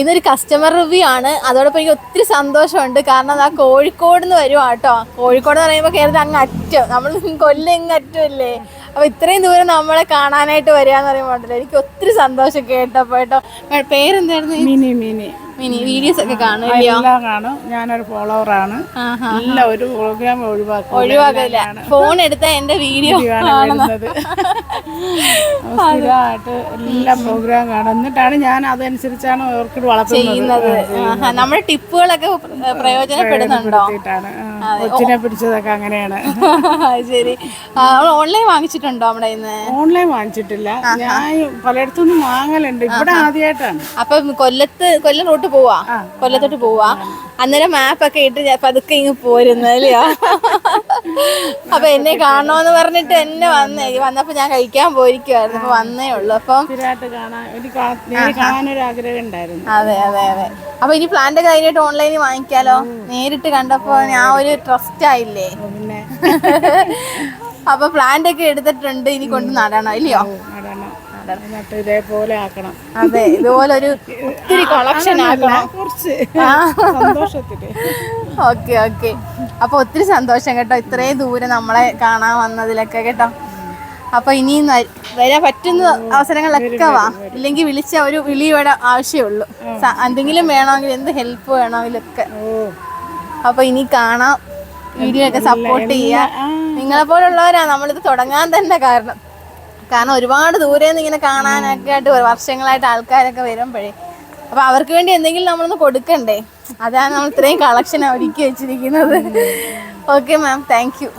ഇന്നൊരു customer review ആണ്. അതോടൊപ്പം എനിക്ക് ഒത്തിരി സന്തോഷമുണ്ട്. കാരണം ആ കോഴിക്കോട് നിന്ന് വരുവാ കേട്ടോ. കോഴിക്കോട് എന്ന് പറയുമ്പോൾ കയറുന്നത് അങ്ങ് അറ്റം, നമ്മൾ കൊല്ലം ഇങ്ങ് അറ്റമല്ലേ. അപ്പോൾ ഇത്രയും ദൂരം നമ്മളെ കാണാനായിട്ട് വരിക എന്ന് പറയുമ്പോൾ എനിക്ക് ഒത്തിരി സന്തോഷം കേട്ടപ്പോൾ കേട്ടോ. പേരെന്തായിരുന്നു? മിനി. മിനി മിനി വീഡിയോസ് ഒക്കെ കാണും? എല്ലാം കാണും. ഞാനൊരു ഫോളോവറാണ്. എല്ലാ ഒരു പ്രോഗ്രാം ഒഴിവാക്കില്ല. ഫോൺ എടുത്ത എന്റെ വീഡിയോ കാണുന്നത്. സ്ഥിരമായിട്ട് എല്ലാ പ്രോഗ്രാം കാണും. എന്നിട്ടാണ് ഞാൻ അതനുസരിച്ചാണ് ഓർക്കിഡ് വളർത്തുന്നത്. നമ്മുടെ ടിപ്പുകളൊക്കെ പ്രയോജനപ്പെടുന്നുണ്ടോ? കൊച്ചിനെ പിടിച്ചതൊക്കെ അങ്ങനെയാണ്. ശരി. ഓൺലൈൻ വാങ്ങിച്ചിട്ടുണ്ടോ? നമ്മുടെ ഓൺലൈൻ വാങ്ങിച്ചിട്ടില്ല. ഞാൻ പലയിടത്തുനിന്നും വാങ്ങലുണ്ട്. ഇവിടെ ആദ്യമായിട്ടാണ്. അപ്പൊ കൊല്ലം റൂട്ട് കൊല്ലത്തോട്ട് പോവാ. അന്നേരം മാപ്പൊക്കെ ഇട്ട് പതുക്കെ ഇങ്ങ് പോരുന്നല്ലയോ. അപ്പൊ എന്നെ കാണണോന്ന് പറഞ്ഞിട്ട് എന്നെ വന്നപ്പോ ഞാൻ കഴിക്കാൻ പോയിരിക്കുവായിരുന്നു. അപ്പൊ വന്നേ ഉള്ളു. അപ്പം അതെ അതെ അതെ. അപ്പൊ ഇനി പ്ലാന്റ് കഴിഞ്ഞിട്ട് ഓൺലൈനിൽ വാങ്ങിക്കാലോ. നേരിട്ട് കണ്ടപ്പോ ഞാൻ ഒരു ട്രസ്റ്റ് ആയില്ലേ. അപ്പൊ പ്ലാന്റ് ഒക്കെ എടുത്തിട്ടുണ്ട്. ഇനി കൊണ്ട് നടണം ഇല്ലയോ? ഇതേപോലെ ആക്കണം. അതെ, ഇതുപോലെ ഒരു ഒത്തിരി കളക്ഷൻ ആക്കണം. Okay okay. അപ്പൊ ഒത്തിരി സന്തോഷം കേട്ടോ, ഇത്രയും ദൂരം നമ്മളെ കാണാൻ വന്നതിലൊക്കെ കേട്ടോ. അപ്പൊ ഇനി വരാൻ പറ്റുന്ന അവസരങ്ങളിലൊക്കെ വാ. ഇല്ലെങ്കിൽ വിളിച്ച ഒരു വിളിയുടെ ആവശ്യമുള്ളൂ. എന്തെങ്കിലും വേണമെങ്കിൽ, എന്ത് ഹെൽപ്പ് വേണമെങ്കിലൊക്കെ. അപ്പൊ ഇനി കാണാം. വീഡിയോ ഒക്കെ സപ്പോർട്ട് ചെയ്യാം. നിങ്ങളെ പോലുള്ളവരാ നമ്മളിത് തുടങ്ങാൻ തന്നെ കാരണം. ഒരുപാട് ദൂരെ നിന്ന് ഇങ്ങനെ കാണാനൊക്കെ ആയിട്ട് വർഷങ്ങളായിട്ട് ആൾക്കാരൊക്കെ വരുമ്പോഴേ അപ്പൊ അവർക്ക് വേണ്ടി എന്തെങ്കിലും നമ്മളൊന്ന് കൊടുക്കണ്ടേ. അതാണ് നമ്മൾ ഇത്രയും കളക്ഷൻ ഒരുക്കി വെച്ചിരിക്കുന്നത്. Okay ma'am, thank you.